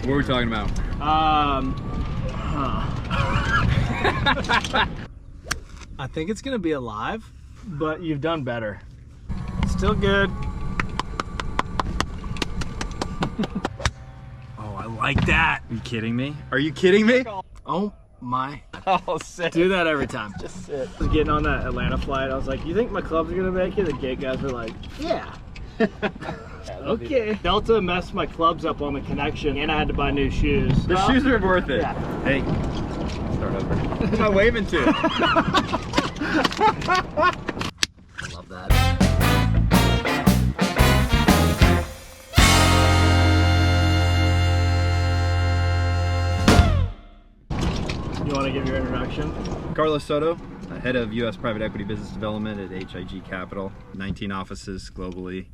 What are we talking about? I think it's gonna be alive, but you've done better. Still good. Oh, I like that. Are you kidding me? Are you kidding me? Oh my. Oh, sick. Do that every time. Just sit. I was getting on that Atlanta flight. I was like, you think my clubs are gonna make it? The gate guys were like, yeah. Okay. Delta messed my clubs up on the connection and I had to buy new shoes. The shoes are worth it. Yeah. Hey, start over. Who am I waving to? I love that. You want to give your introduction? Carlos Soto, head of U.S. Private Equity Business Development at H.I.G Capital. 19 offices globally,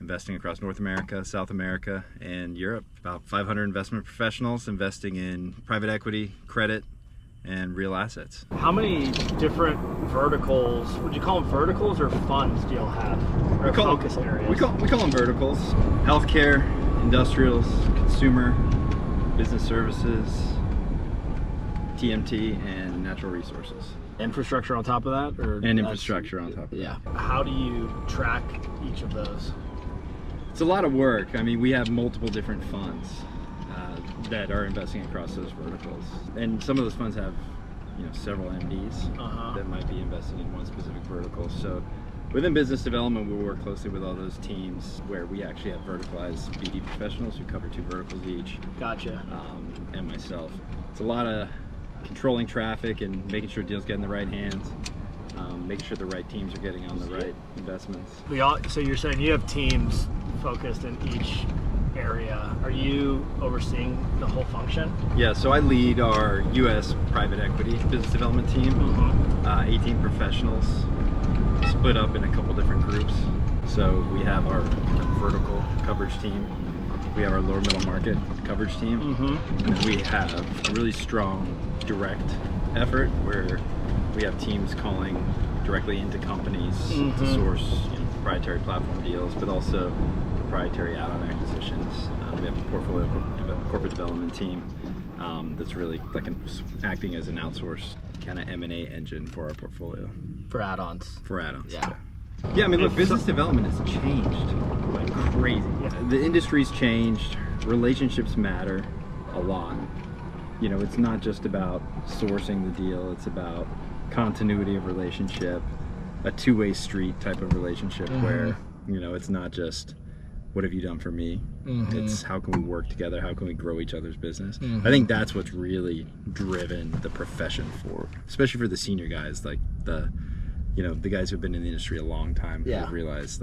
investing across North America, South America, and Europe. About 500 investment professionals investing in private equity, credit, and real assets. How many different verticals, would you call them verticals or funds do y'all have? Or focus areas? We call them verticals. Healthcare, industrials, consumer, business services, TMT, and natural resources. Infrastructure on top of that? Or and infrastructure on top of that. Yeah. How do you track each of those? It's a lot of work. I mean, we have multiple different funds that are investing across those verticals. And some of those funds have, several MDs that might be investing in one specific vertical. So within business development, we work closely with all those teams where we actually have verticalized BD professionals who cover 2 verticals each. Gotcha. And myself. It's a lot of controlling traffic and making sure deals get in the right hands, making sure the right teams are getting on the right investments. So you're saying you have teams focused in each area. Are you overseeing the whole function? Yeah, so I lead our U.S. private equity business development team, 18 professionals split up in a couple different groups. So we have our vertical coverage team, we have our lower middle market coverage team, and we have a really strong direct effort where we have teams calling directly into companies to source proprietary platform deals, but also proprietary add-on acquisitions. We have a portfolio corporate development team that's really acting as an outsourced kind of M&A engine for our portfolio. For add-ons. For add-ons. Yeah. Yeah, I mean, look, business development has changed like crazy. Yeah. The industry's changed. Relationships matter a lot. It's not just about sourcing the deal. It's about continuity of relationship, a two-way street type of relationship where, it's not just, what have you done for me? It's how can we work together? How can we grow each other's business? I think that's what's really driven the profession forward, especially for the senior guys, like the guys who've been in the industry a long time, who have realized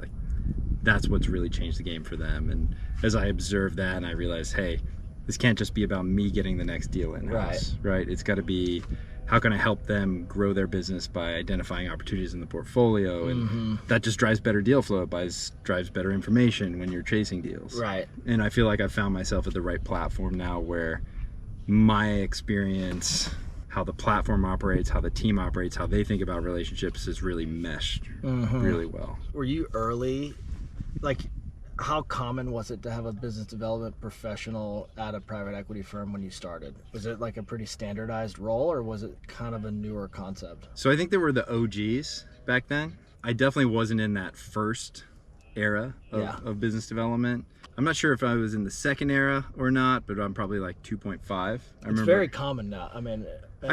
that's what's really changed the game for them. And as I observed that, and I realized, hey, this can't just be about me getting the next deal in-house, right? It's got to be, how can I help them grow their business by identifying opportunities in the portfolio? And that just drives better deal flow. It drives better information when you're chasing deals. Right. And I feel like I found myself at the right platform now where my experience, how the platform operates, how the team operates, how they think about relationships is really meshed really well. Were you early? How common was it to have a business development professional at a private equity firm when you started? Was it like a pretty standardized role, or was it kind of a newer concept? So I think there were the OGs back then. I definitely wasn't in that first era of business development. I'm not sure if I was in the second era or not, but I'm probably like 2.5. It's very common now. I mean,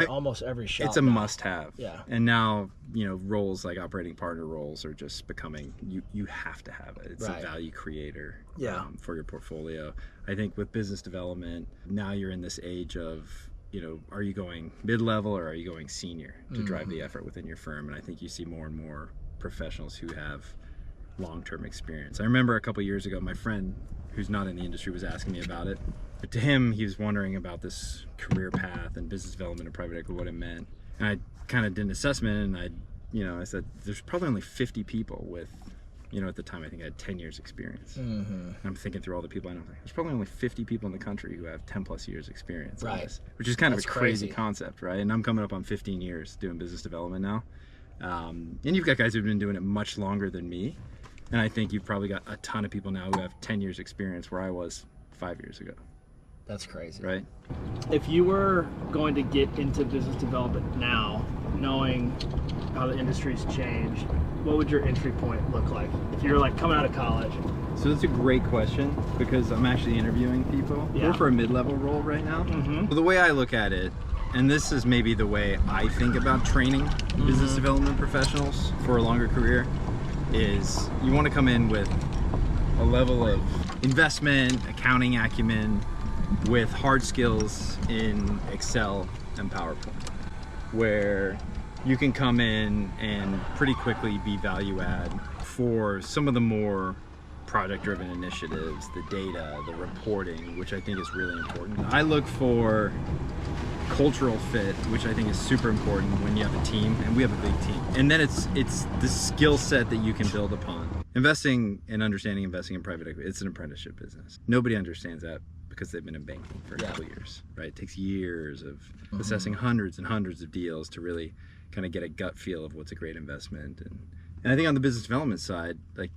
almost every shop. It's a must-have. Yeah. And now, roles like operating partner roles are just becoming, you have to have it. It's a value creator for your portfolio. I think with business development, now you're in this age of, are you going mid-level or are you going senior to drive the effort within your firm? And I think you see more and more professionals who have long-term experience. I remember a couple years ago, my friend who's not in the industry was asking me about it. But to him, he was wondering about this career path and business development and private equity, what it meant. And I kind of did an assessment, and I said, there's probably only 50 people with, at the time I think I had 10 years experience. And I'm thinking through all the people I know, there's probably only 50 people in the country who have 10 plus years experience on this, which is kind of a crazy concept, right? And I'm coming up on 15 years doing business development now. And you've got guys who've been doing it much longer than me. And I think you've probably got a ton of people now who have 10 years experience where I was 5 years ago. That's crazy. right? If you were going to get into business development now, knowing how the industry's changed, what would your entry point look like if you're like coming out of college? So that's a great question because I'm actually interviewing people. Yeah. We're for a mid-level role right now. Mm-hmm. The way I look at it, and this is maybe the way I think about training business development professionals for a longer career, is you want to come in with a level of investment, accounting acumen, with hard skills in Excel and PowerPoint, where you can come in and pretty quickly be value add for some of the more project-driven initiatives, the data, the reporting, which I think is really important. I look for cultural fit, which I think is super important when you have a team, and we have a big team. And then it's the skill set that you can build upon. Investing and understanding investing in private equity, it's an apprenticeship business. Nobody understands that because they've been in banking for a couple years, right? It takes years of assessing hundreds and hundreds of deals to really kind of get a gut feel of what's a great investment. And I think on the business development side, like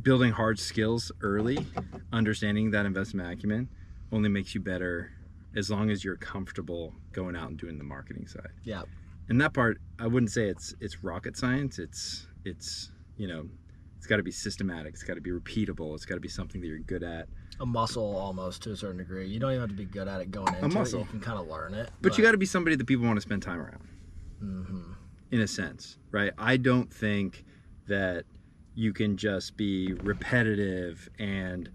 building hard skills early, understanding that investment acumen only makes you better as long as you're comfortable going out and doing the marketing side. Yeah. And that part, I wouldn't say it's rocket science. It's you know, it's got to be systematic. It's got to be repeatable. It's got to be something that you're good at. A muscle almost to a certain degree. You don't even have to be good at it going into muscle. it. You can kind of learn it. But you got to be somebody that people want to spend time around. In a sense, right? I don't think that you can just be repetitive and,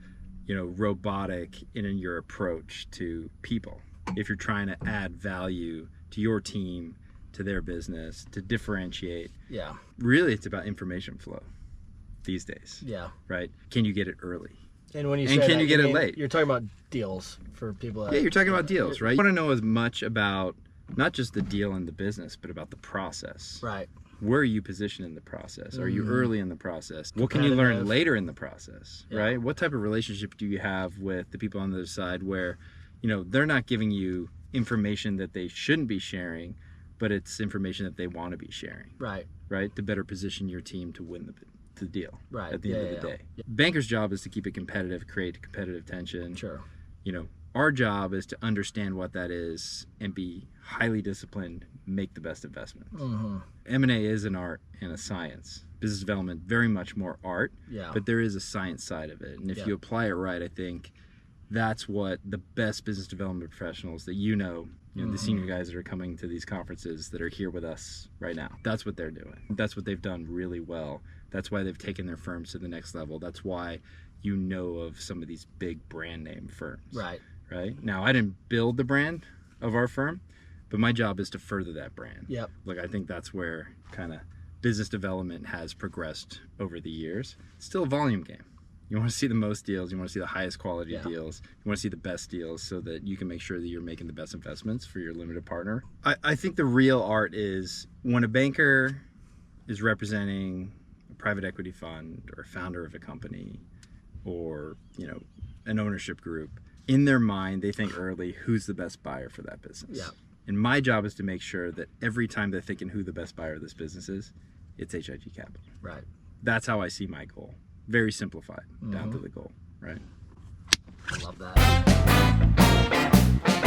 you know, robotic in your approach to people. If you're trying to add value to your team, to their business, to differentiate. Yeah. Really, it's about information flow these days. Yeah. Right? Can you get it early? And when you And say can that, you get it late? You're talking about deals for people that... Yeah, you're talking about deals, right? You want to know as much about not just the deal and the business, but about the process. Right. Where are you positioned in the process? Are you early in the process? What can you learn Competitive. later in the process, Yeah. right? What type of relationship do you have with the people on the other side where, you know, they're not giving you information that they shouldn't be sharing, but it's information that they want to be sharing, Right. right? To better position your team to win the deal Right. at the end of the day. Banker's job is to keep it competitive, create competitive tension. Sure. You know, our job is to understand what that is and be highly disciplined, make the best investments. M&A is an art and a science. Business development, very much more art, but there is a science side of it. And if you apply it right, I think that's what the best business development professionals that you know, the senior guys that are coming to these conferences that are here with us right now, that's what they're doing. That's what they've done really well. That's why they've taken their firms to the next level. That's why you know of some of these big brand name firms. Right. Now, I didn't build the brand of our firm, but my job is to further that brand. Look, I think that's where kind of business development has progressed over the years. It's still a volume game. You want to see the most deals. You want to see the highest quality deals. You want to see the best deals so that you can make sure that you're making the best investments for your limited partner. I think the real art is when a banker is representing a private equity fund or a founder of a company or, you know, an ownership group, in their mind, they think early, who's the best buyer for that business? And my job is to make sure that every time they're thinking who the best buyer of this business is, it's H.I.G. Capital. That's how I see my goal. Very simplified, down to the goal, right? I love that.